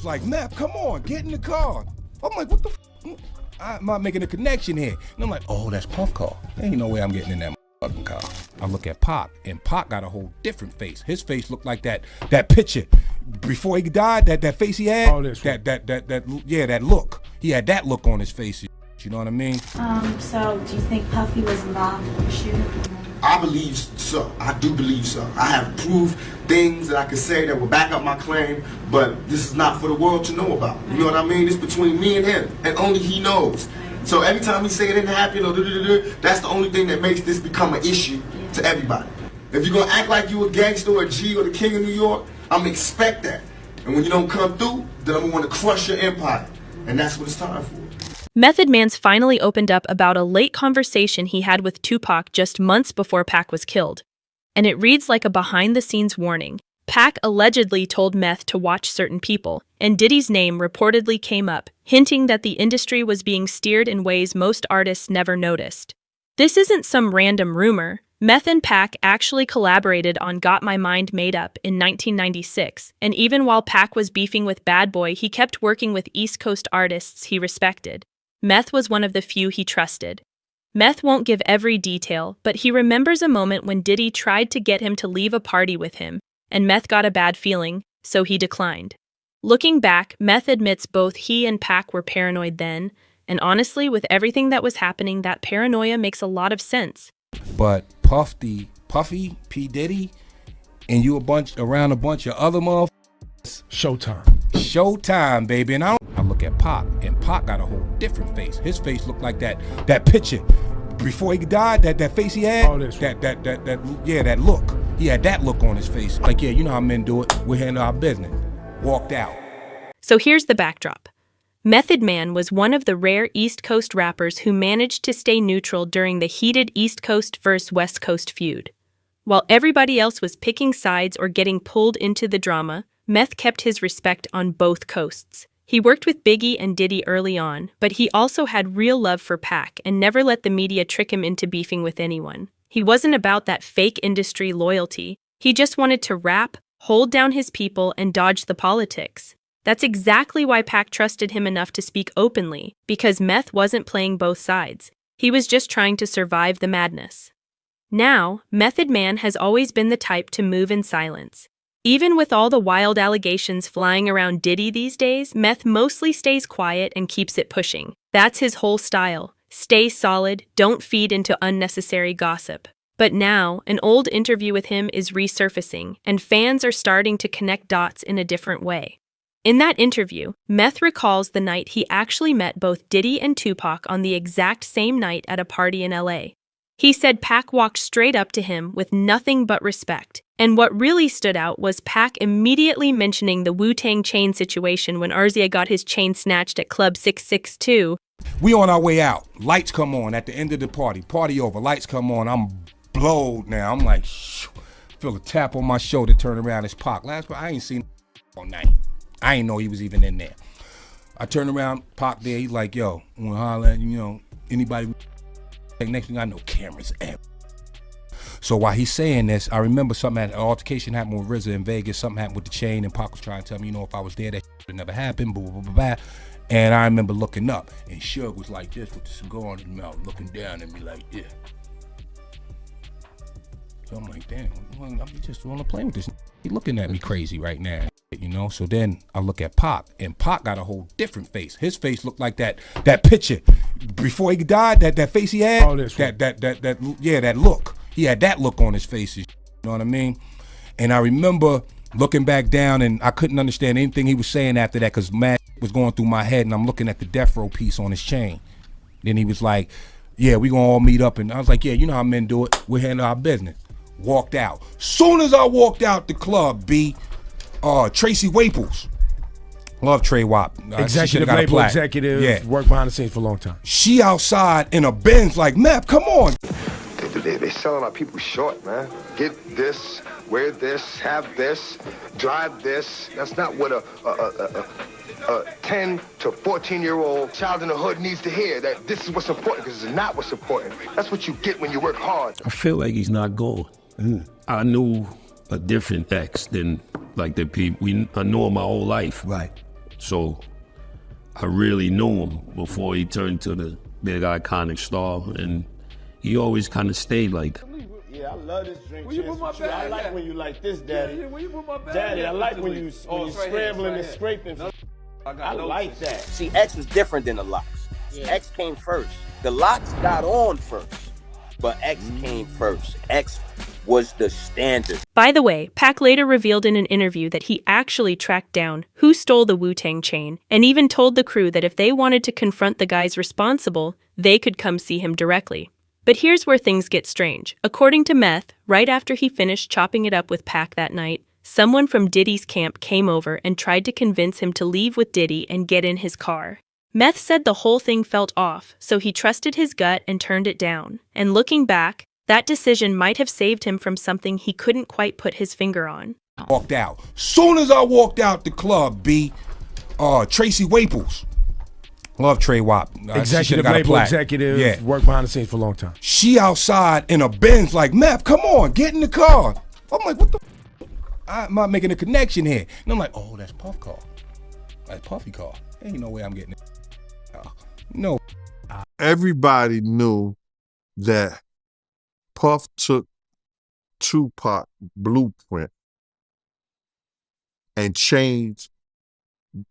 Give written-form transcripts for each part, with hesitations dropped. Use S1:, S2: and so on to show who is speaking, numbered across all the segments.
S1: was like, Map, come on, get in the car. I'm like, what the f? I'm not making a connection here. And I'm like, oh, that's Puff car. There ain't no way I'm getting in that fucking car. I look at Pac, and Pac got a whole different face. His face looked like that picture before he died. That face he had.
S2: Oh,
S1: that look. He had that look on his face. You know what I mean?
S3: So do you think Puffy was involved in the shooting?
S4: I believe so. I do believe so. I have proved things that I could say that will back up my claim, but this is not for the world to know about. You know what I mean? It's between me and him, and only he knows. So every time he say it didn't happen, or that's the only thing that makes this become an issue to everybody. If you're gonna act like you a gangster or a G or the king of New York, I'm gonna expect that. And when you don't come through, then I'm gonna want to crush your empire. And that's what it's time for.
S5: Method Man's finally opened up about a late conversation he had with Tupac just months before Pac was killed. And it reads like a behind-the-scenes warning. Pac allegedly told Meth to watch certain people, and Diddy's name reportedly came up, hinting that the industry was being steered in ways most artists never noticed. This isn't some random rumor. Meth and Pac actually collaborated on Got My Mind Made Up in 1996, and even while Pac was beefing with Bad Boy, he kept working with East Coast artists he respected. Meth was one of the few he trusted. Meth won't give every detail, but he remembers a moment when Diddy tried to get him to leave a party with him, and Meth got a bad feeling, so he declined. Looking back, Meth admits both he and Pac were paranoid then, and honestly, with everything that was happening, that paranoia makes a lot of sense.
S1: But Puffy, P. Diddy, and you around a bunch of other motherfuckers. Showtime, baby. And I look at Pac, and Pac got a whole different face. His face looked like that picture before he died. That face he had.
S2: Oh,
S1: that look. He had that look on his face. Like, yeah, you know how men do it. We handle our business. Walked out.
S5: So here's the backdrop. Method Man was one of the rare East Coast rappers who managed to stay neutral during the heated East Coast versus West Coast feud. While everybody else was picking sides or getting pulled into the drama, Meth kept his respect on both coasts. He worked with Biggie and Diddy early on, but he also had real love for Pac and never let the media trick him into beefing with anyone. He wasn't about that fake industry loyalty. He just wanted to rap, hold down his people, and dodge the politics. That's exactly why Pac trusted him enough to speak openly, because Meth wasn't playing both sides. He was just trying to survive the madness. Now, Method Man has always been the type to move in silence. Even with all the wild allegations flying around Diddy these days, Meth mostly stays quiet and keeps it pushing. That's his whole style. Stay solid, don't feed into unnecessary gossip. But now, an old interview with him is resurfacing, and fans are starting to connect dots in a different way. In that interview, Meth recalls the night he actually met both Diddy and Tupac on the exact same night at a party in LA. He said Pac walked straight up to him with nothing but respect. And what really stood out was Pac immediately mentioning the Wu-Tang chain situation when Arzia got his chain snatched at Club 662.
S1: We on our way out. Lights come on at the end of the party. Party over. Lights come on. I'm blowed now. I'm like, shh. Feel a tap on my shoulder. Turn around. It's Pac. Last part, I ain't seen all night. I ain't know he was even in there. I turn around. Pac there. He's like, yo, wanna holler at, anybody? Next thing I know, cameras everywhere. So while he's saying this, I remember an altercation happened with RZA in Vegas. Something happened with the chain, and Pac was trying to tell me, if I was there, that would never happen, blah, blah, blah, blah. And I remember looking up, and Suge was like this with the cigar in his mouth, looking down at me like this. So I'm like, damn, I'm just on a plane with this. He looking at me crazy right now, So then I look at Pac, and Pac got a whole different face. His face looked like that picture before he died. That face he had.
S2: Oh,
S1: that look. He had that look on his face. You know what I mean? And I remember looking back down, and I couldn't understand anything he was saying after that because mad was going through my head, and I'm looking at the death row piece on his chain. Then he was like, yeah, we gonna all meet up. And I was like, yeah, you know how men do it. We handle our business. Walked out. Soon as I walked out the club, Tracy Waples. Love Trey Wap.
S2: Executive label executive. Yeah. Worked behind the scenes for a long time.
S1: She outside in a Benz like, Map, come on.
S6: They selling our people short, man. Get this, wear this, have this, drive this. That's not what a 10 to 14-year-old child in the hood needs to hear, that this is what's important, because it's not what's important. That's what you get when you work hard.
S7: I feel like he's not gold. I knew a different ex than like the people. I knew him my whole life.
S6: Right.
S7: So I really knew him before he turned to the big iconic star, and he always kind of stayed like.
S2: Yeah, I love this drink.
S8: Will you put my bag?
S2: I like when you like this, Daddy.
S8: Yeah, will you put my bag?
S2: Daddy, I like when you scrambling and
S8: right
S2: scraping. I like that.
S9: See, X was different than the locks. Yeah. X came first. The locks got on first, but X came first. X was the standard.
S5: By the way, Pac later revealed in an interview that he actually tracked down who stole the Wu-Tang chain and even told the crew that if they wanted to confront the guys responsible, they could come see him directly. But here's where things get strange. According to Meth, right after he finished chopping it up with Pac that night, someone from Diddy's camp came over and tried to convince him to leave with Diddy and get in his car. Meth said the whole thing felt off, so he trusted his gut and turned it down. And looking back, that decision might have saved him from something he couldn't quite put his finger on.
S1: Walked out. Soon as I walked out the club, Tracy Waples. Love Trey Wap.
S2: Executive label executive.
S1: Yeah.
S2: Worked behind the scenes for a long time.
S1: She outside in a Benz like, Meth, come on, get in the car. I'm like, what the I'm not making a connection here. And I'm like, oh, that's Puff car. That's Puffy car. Ain't no way I'm getting it. No.
S10: Everybody knew that Puff took Tupac blueprint and changed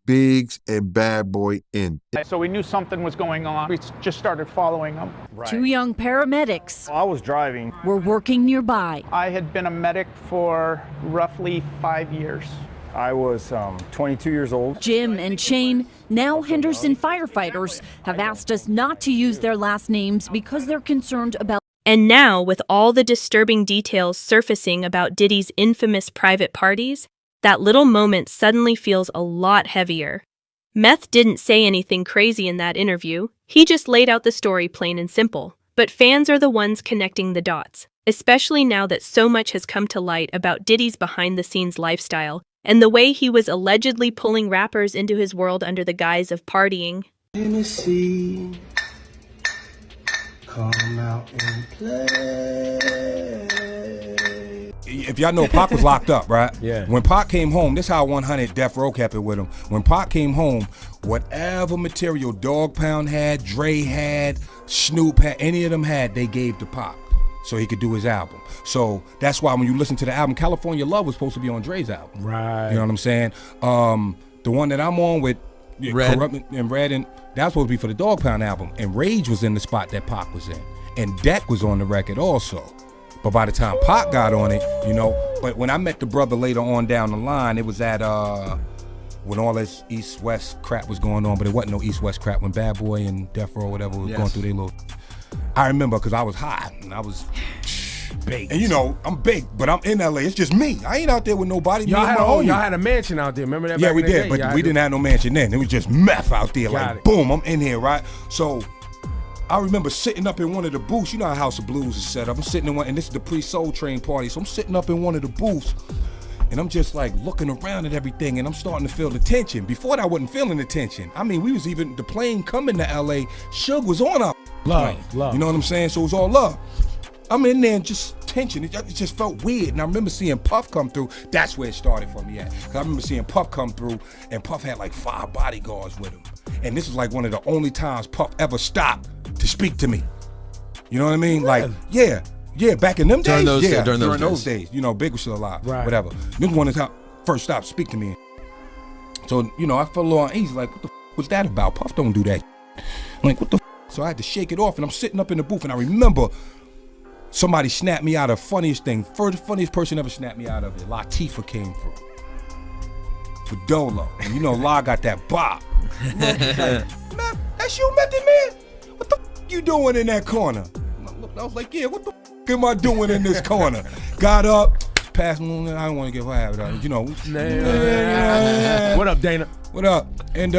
S10: Biggs and Bad Boy in.
S8: So we knew something was going on. We just started following them.
S11: Right. Two young paramedics
S8: I was driving.
S11: were working nearby.
S8: I had been a medic for roughly 5 years.
S12: I was 22 years old.
S11: Jim and Shane, now Henderson firefighters, have asked us not to use their last names because they're concerned about.
S5: And now, with all the disturbing details surfacing about Diddy's infamous private parties, that little moment suddenly feels a lot heavier. Meth didn't say anything crazy in that interview. He just laid out the story plain and simple. But fans are the ones connecting the dots, especially now that so much has come to light about Diddy's behind-the-scenes lifestyle and the way he was allegedly pulling rappers into his world under the guise of partying.
S4: Tennessee, come out and play.
S1: If y'all know, Pac was locked up, right?
S2: Yeah.
S1: When Pac came home, this how 100 Death Row kept it with him. When Pac came home, whatever material Dog Pound had, Dre had, Snoop had, any of them had, they gave to Pac so he could do his album. So that's why when you listen to the album, California Love was supposed to be on Dre's album.
S2: Right.
S1: You know what I'm saying? The one that I'm on with Red and Red, and that's supposed to be for the Dog Pound album. And Rage was in the spot that Pac was in. And Deck was on the record also. But by the time Pac got on it, you know, but when I met the brother later on down the line, it was at when all this East-West crap was going on, but it wasn't no East-West crap when Bad Boy and Death Row or whatever was going through their little. I remember because I was high and I was big. And you know, I'm big, but I'm in LA. It's just me. I ain't out there with nobody.
S2: Y'all had a mansion out there. Remember that?
S1: Yeah, we did, but we didn't have no mansion then. It was just meth out there. Like, boom, I'm in here, right? So I remember sitting up in one of the booths. You know how House of Blues is set up. I'm sitting in one, and this is the pre-Soul Train party. So I'm sitting up in one of the booths, and I'm just like looking around at everything, and I'm starting to feel the tension. Before that, I wasn't feeling the tension. I mean, we was even, the plane coming to LA, Suge was on our plane. Love. You know what I'm saying? So it was all love. I'm in there and just tension. It just felt weird. And I remember seeing Puff come through. That's where it started for me at. Because I remember seeing Puff come through, and Puff had like 5 bodyguards with him. And this was like one of the only times Puff ever stopped to speak to me. You know what I mean? Like, yeah, back in them days. During those days. You know, Big was still alive, whatever. This one is how first stopped to speak to me. So, you know, I felt a little uneasy, like, what the was that about? Puff don't do that. I'm like, what the So I had to shake it off, and I'm sitting up in the booth, and I remember somebody snapped me out of funniest thing. First funniest person ever snapped me out of it. Latifah came through. For Dolo. And you know, La got that bop. You know, like, man, that's you, Method Man? What the you doing in that corner? I was like, yeah, what the am I doing in this corner? Got up, passed me, I don't want to get fired, you know.
S2: What up, Dana?
S1: What up? And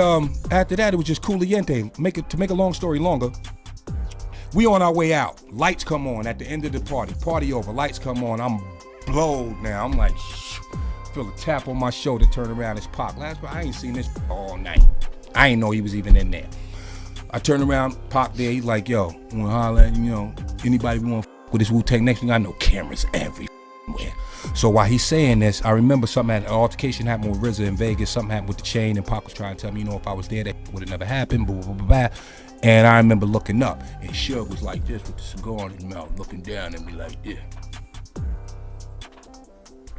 S1: after that, it was just Culiente. To make a long story longer, we on our way out. Lights come on at the end of the party. Party over, lights come on. I'm blowed now. I'm like, feel a tap on my shoulder, turn around, it's Pac. I ain't seen this all night. I ain't know he was even in there. I turn around, Pac there, he's like, yo, wanna holler at, you know, anybody want with this Wu-Tang next thing I know, cameras every So while he's saying this, I remember an altercation happened with RZA in Vegas. Something happened with the chain, and Pac was trying to tell me, if I was there, that would have never happened. Blah, blah, blah, blah. And I remember looking up, and Suge was like this with the cigar in his mouth, looking down at me like this.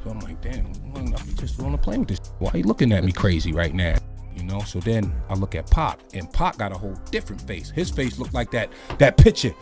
S1: So I'm like, damn, I'm just on a plane with this. Why are you looking at me crazy right now? So then I look at Pac, and Pac got a whole different face. His face looked like that picture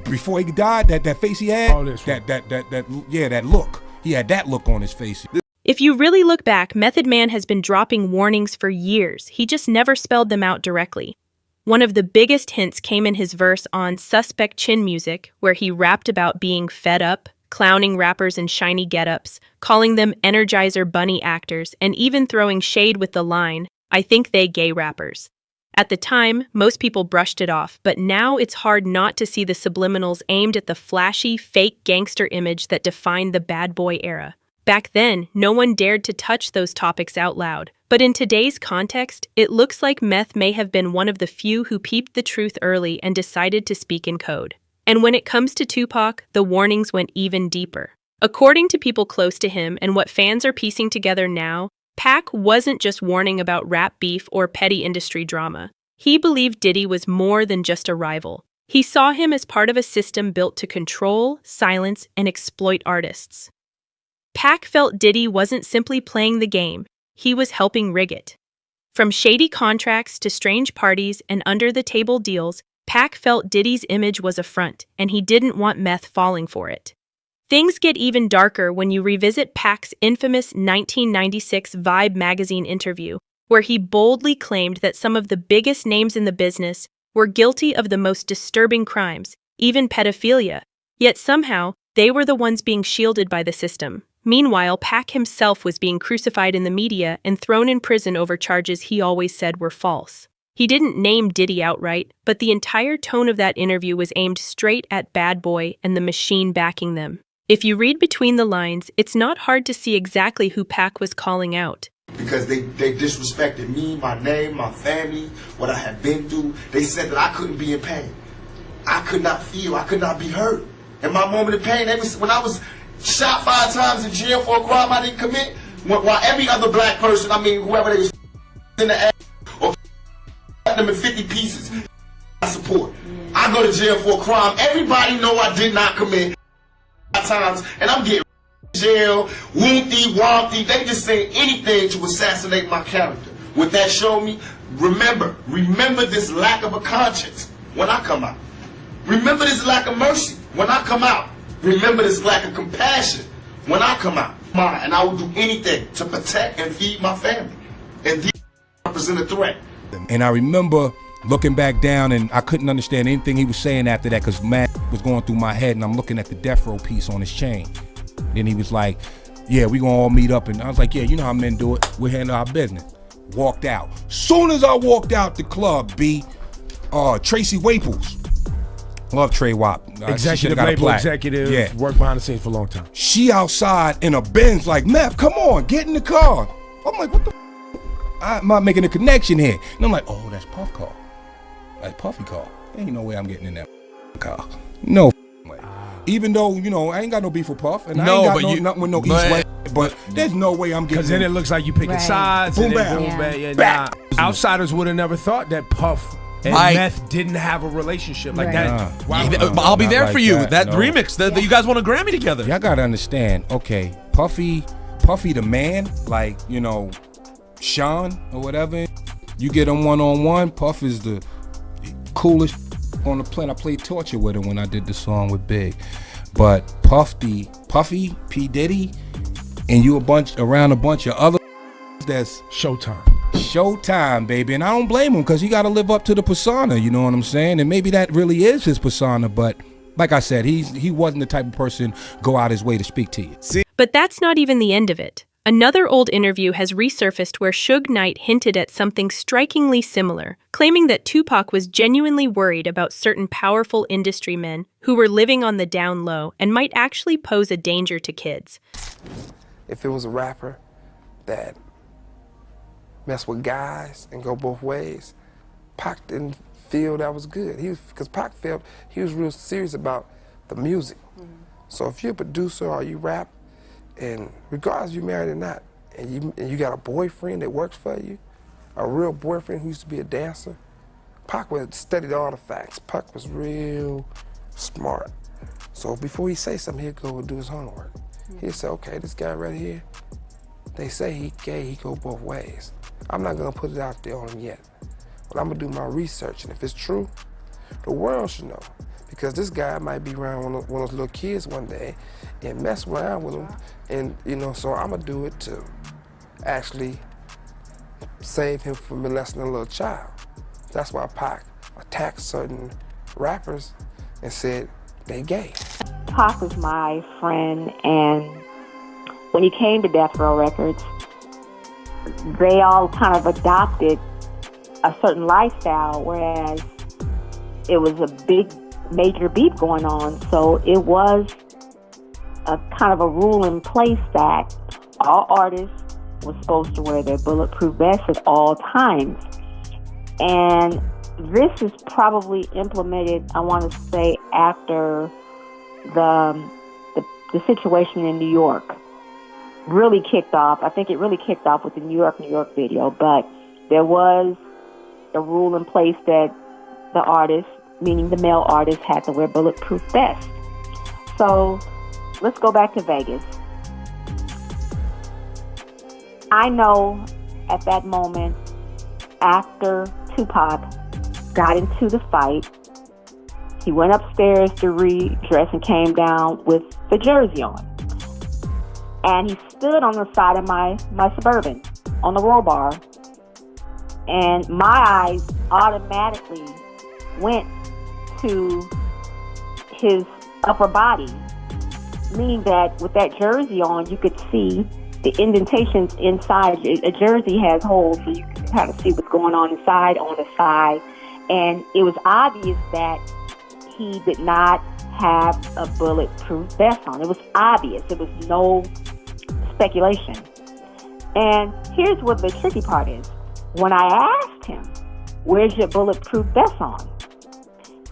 S1: before he died. That face he had. Oh, that look. He had that look on his face.
S5: If you really look back, Method Man has been dropping warnings for years. He just never spelled them out directly. One of the biggest hints came in his verse on Suspect Chin Music, where he rapped about being fed up, clowning rappers in shiny get-ups, calling them Energizer Bunny actors, and even throwing shade with the line, "I think they gay rappers." At the time, most people brushed it off, but now it's hard not to see the subliminals aimed at the flashy, fake gangster image that defined the bad boy era. Back then, no one dared to touch those topics out loud. But in today's context, it looks like Meth may have been one of the few who peeped the truth early and decided to speak in code. And when it comes to Tupac, the warnings went even deeper. According to people close to him and what fans are piecing together now, Pac wasn't just warning about rap beef or petty industry drama. He believed Diddy was more than just a rival. He saw him as part of a system built to control, silence, and exploit artists. Pac felt Diddy wasn't simply playing the game, he was helping rig it. From shady contracts to strange parties and under-the-table deals, Pac felt Diddy's image was a front, and he didn't want Meth falling for it. Things get even darker when you revisit Pac's infamous 1996 Vibe magazine interview, where he boldly claimed that some of the biggest names in the business were guilty of the most disturbing crimes, even pedophilia, yet somehow they were the ones being shielded by the system. Meanwhile, Pac himself was being crucified in the media and thrown in prison over charges he always said were false. He didn't name Diddy outright, but the entire tone of that interview was aimed straight at Bad Boy and the machine backing them. If you read between the lines, it's not hard to see exactly who Pac was calling out.
S4: Because they disrespected me, my name, my family, what I had been through. They said that I couldn't be in pain. I could not feel, I could not be hurt. In my moment of pain, when I was shot 5 times in jail for a crime I didn't commit, while every other black person, whoever they was in the ass or them in 50 pieces, I support. I go to jail for a crime everybody know I did not commit 5 times, and I'm getting jail, wompty, they just saying anything to assassinate my character. What that showed me, remember this lack of a conscience when I come out. Remember this lack of mercy when I come out. Remember this lack of compassion when I come out. And I will do anything to protect and feed my family. And these represent a threat.
S1: And I remember looking back down, and I couldn't understand anything he was saying after that because man was going through my head, and I'm looking at the death row piece on his chain. Then he was like, yeah, we gonna all meet up. And I was like, yeah, you know how men do it. We're handling our business. Walked out. Soon as I walked out the club, Tracy Waples. Love Trey Wap.
S2: Executive label executive. Yeah. Worked behind the scenes for a long time.
S1: She outside in a Benz like, Meth, come on, get in the car. I'm like, what the I'm not making a connection here. And I'm like, oh, that's Puff car. That's Puffy car. Ain't no way I'm getting in that car. No way. Even though, I ain't got no beef with Puff. And I ain't got nothing with no East West. But there's no way I'm getting
S2: because then it looks like you picking sides.
S1: Boom,
S2: and bam. Outsiders would have never thought that Puff and Meth didn't have a relationship like that.
S13: I'll be there for you. That remix that you guys won a Grammy together.
S1: Y'all gotta understand. Okay, Puffy the man, like Sean or whatever. You get him one-on-one. Puff is the coolest on the planet. I played Torture with him when I did the song with Big. But Puffy, P Diddy, and you around a bunch of other. That's Showtime, baby. And I don't blame him because he got to live up to the persona, you know what I'm saying? And maybe that really is his persona, but like I said, he wasn't the type of person go out his way to speak to you.
S5: But that's not even the end of it. Another old interview has resurfaced where Suge Knight hinted at something strikingly similar, claiming that Tupac was genuinely worried about certain powerful industry men who were living on the down low and might actually pose a danger to kids.
S14: If it was a rapper that mess with guys and go both ways, Pac didn't feel that was good. Because Pac felt he was real serious about the music. So if you're a producer or you rap, And regardless if you're married or not, and you got a boyfriend that works for you, a real boyfriend who used to be a dancer, Pac would studied all the facts. Pac was real smart. So before he say something, he'd go and do his homework. He'd say, okay, this guy right here, they say he gay, he go both ways. I'm not gonna put it out there on him yet, but I'm gonna do my research, and if it's true, the world should know. Because this guy might be around one of those little kids one day and mess around with them, and so I'm gonna do it to actually save him from molesting a little child. That's why Pac attacked certain rappers and said they gay.
S15: Pac was my friend, and when he came to Death Row Records, they all kind of adopted a certain lifestyle, whereas it was a big, major beef going on. So it was a kind of a rule in place that all artists were supposed to wear their bulletproof vests at all times. And this is probably implemented, I want to say, after the situation in New York really kicked off. I think it really kicked off with the New York video, but there was a rule in place that the artist, meaning the male artist, had to wear bulletproof vests. So let's go back to Vegas. I know at that moment, after Tupac got into the fight, he went upstairs to redress and came down with the jersey on. And he stood on the side of my Suburban on the roll bar. And my eyes automatically went to his upper body, meaning that with that jersey on, you could see the indentations inside. A jersey has holes, so you can kind of see what's going on inside, on the side. And it was obvious that he did not have a bulletproof vest on. It was obvious. It was no speculation. And here's what the tricky part is. When I asked him, where's your bulletproof vest on?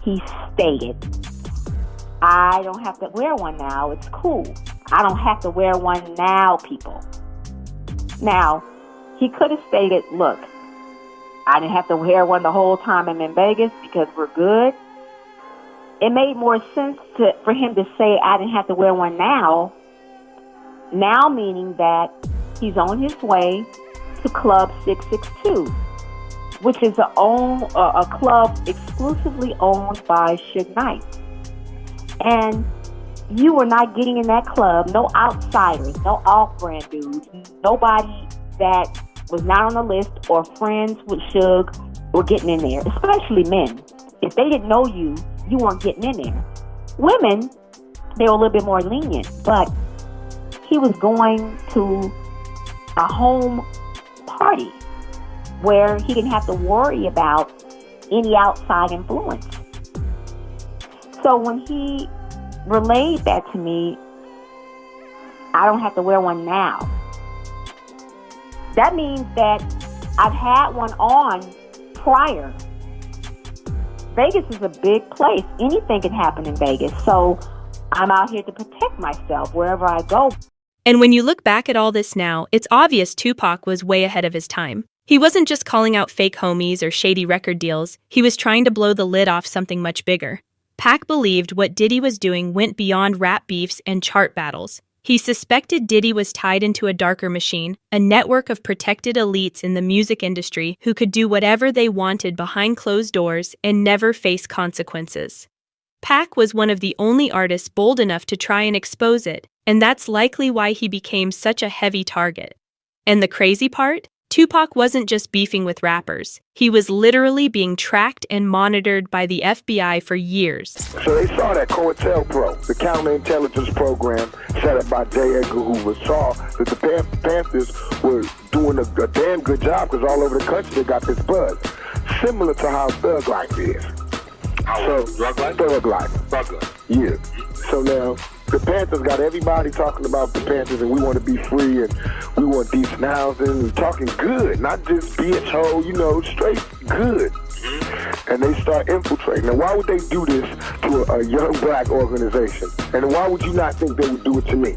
S15: He stated, I don't have to wear one now. It's cool. I don't have to wear one now, people. Now, he could have stated, look, I didn't have to wear one the whole time I'm in Vegas because we're good. It made more sense for him to say I didn't have to wear one now. Now meaning that he's on his way to Club 662, which is a club exclusively owned by Suge Knight. And you were not getting in that club, no outsiders, no off-brand dudes, nobody that was not on the list or friends with Suge were getting in there, especially men. If they didn't know you, you weren't getting in there. Women, they were a little bit more lenient, but he was going to a home party where he didn't have to worry about any outside influence. So when he relayed that to me, I don't have to wear one now. That means that I've had one on prior. Vegas is a big place. Anything can happen in Vegas. So I'm out here to protect myself wherever I go.
S5: And when you look back at all this now, it's obvious Tupac was way ahead of his time. He wasn't just calling out fake homies or shady record deals. He was trying to blow the lid off something much bigger. Pac believed what Diddy was doing went beyond rap beefs and chart battles. He suspected Diddy was tied into a darker machine, a network of protected elites in the music industry who could do whatever they wanted behind closed doors and never face consequences. Pac was one of the only artists bold enough to try and expose it, and that's likely why he became such a heavy target. And the crazy part? Tupac wasn't just beefing with rappers. He was literally being tracked and monitored by the FBI for years.
S6: So they saw that COINTELPRO, the counterintelligence program set up by J. Edgar Hoover, saw that the Panthers were doing a damn good job because all over the country they got this buzz. Similar to how Thug Life is.
S16: Drug Life?
S6: Thug Life.
S16: Thug Life.
S6: Yeah. So now, the Panthers got everybody talking about the Panthers and we want to be free and we want decent housing. We're talking good, not just bitch hole, straight good. and they start infiltrating. Now, why would they do this to a young black organization? And why would you not think they would do it to me?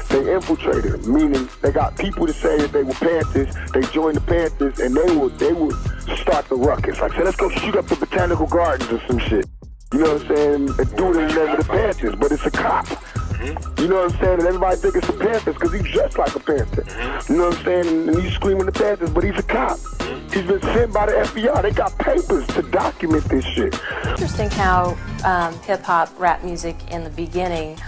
S6: They infiltrated them, meaning they got people to say that they were Panthers, they joined the Panthers, and they would start the ruckus. Like, say, let's go shoot up the Botanical Gardens or some shit. You know what I'm saying? And do it in the name of the Panthers, but it's a cop. You know what I'm saying? And everybody think it's the Panthers because he's dressed like a Panther. You know what I'm saying? And he's screaming the Panthers, but he's a cop. He's been sent by the FBI. They got papers to document this shit.
S17: Interesting how hip-hop, rap music in the beginning,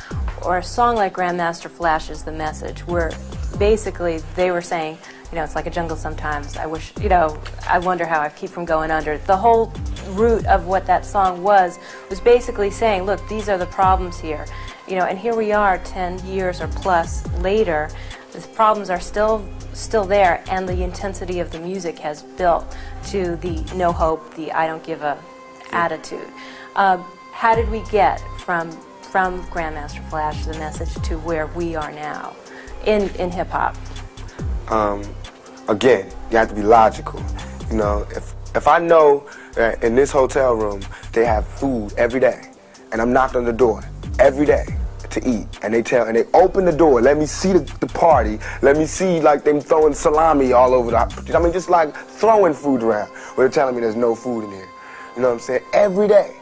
S17: or a song like Grandmaster Flash's The Message, where basically they were saying, you know, it's like a jungle sometimes. I wish, you know, I wonder how I keep from going under. The whole root of what that song was basically saying, look, these are the problems here. You know, and here we are 10 years or plus later, the problems are still there, and the intensity of the music has built to the no hope, the I don't give a attitude. How did we get from Grandmaster Flash, The Message, to where we are now in hip-hop?
S6: Again, you have to be logical. You know, if I know that in this hotel room they have food every day, and I'm knocking on the door every day to eat, and they open the door, let me see the party, let me see like them throwing salami all over I mean, just like throwing food around, but they're telling me there's no food in here. You know what I'm saying? Every day,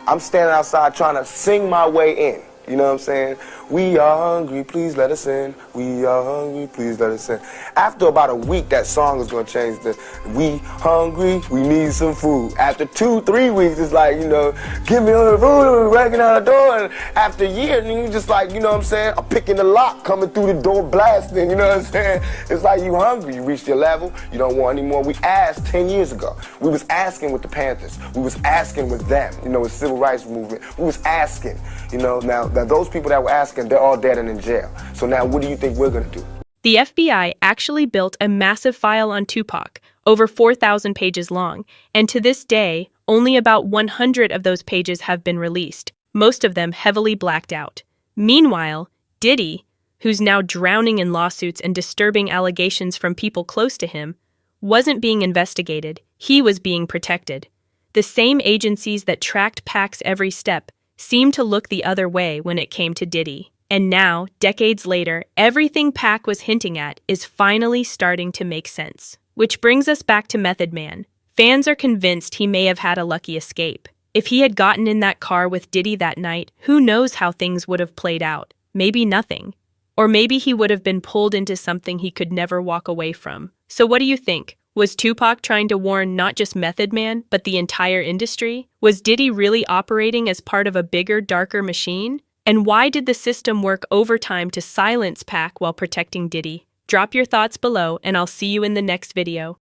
S6: I'm standing outside trying to sing my way in. You know what I'm saying? We are hungry, please let us in. We are hungry, please let us in. After about a week, that song is going to change to we hungry, we need some food. After 2-3 weeks, it's like, you know, give me all the food, breaking out the door. And after a year, then you just like, you know what I'm saying? I'm picking the lock, coming through the door, blasting, you know what I'm saying? It's like you hungry, you reached your level, you don't want any more. We asked 10 years ago. We was asking with the Panthers. We was asking with them, you know, with civil rights movement. We was asking, you know, now those people that were asking, they're all dead and in jail. So now what do you think we're going to do?
S5: The FBI actually built a massive file on Tupac, over 4,000 pages long, and to this day, only about 100 of those pages have been released, most of them heavily blacked out. Meanwhile, Diddy, who's now drowning in lawsuits and disturbing allegations from people close to him, wasn't being investigated, he was being protected. The same agencies that tracked Pac's every step seemed to look the other way when it came to Diddy. And now, decades later, everything Pac was hinting at is finally starting to make sense. Which brings us back to Method Man. Fans are convinced he may have had a lucky escape. If he had gotten in that car with Diddy that night, who knows how things would have played out? Maybe nothing. Or maybe he would have been pulled into something he could never walk away from. So what do you think? Was Tupac trying to warn not just Method Man, but the entire industry? Was Diddy really operating as part of a bigger, darker machine? And why did the system work overtime to silence Pac while protecting Diddy? Drop your thoughts below, and I'll see you in the next video.